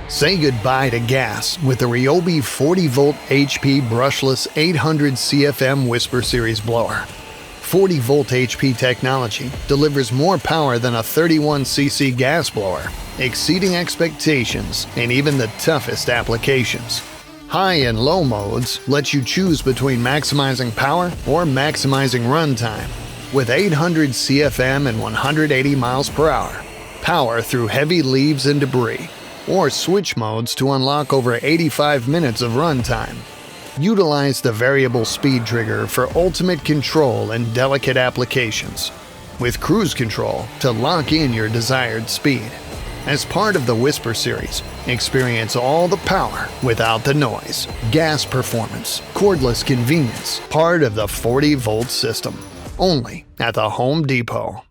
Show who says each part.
Speaker 1: Say goodbye to gas with the RYOBI 40V HP Brushless 800 CFM Whisper Series blower. 40V HP technology delivers more power than a 31cc gas blower, exceeding expectations in even the toughest applications. High and low modes let you choose between maximizing power or maximizing runtime. With 800 CFM and 180 miles per hour, power through heavy leaves and debris, or switch modes to unlock over 85 minutes of runtime. Utilize the variable speed trigger for ultimate control in delicate applications, with cruise control to lock in your desired speed. As part of the Whisper series, experience all the power without the noise. Gas performance, cordless convenience, part of the 40V system. Only at the Home Depot.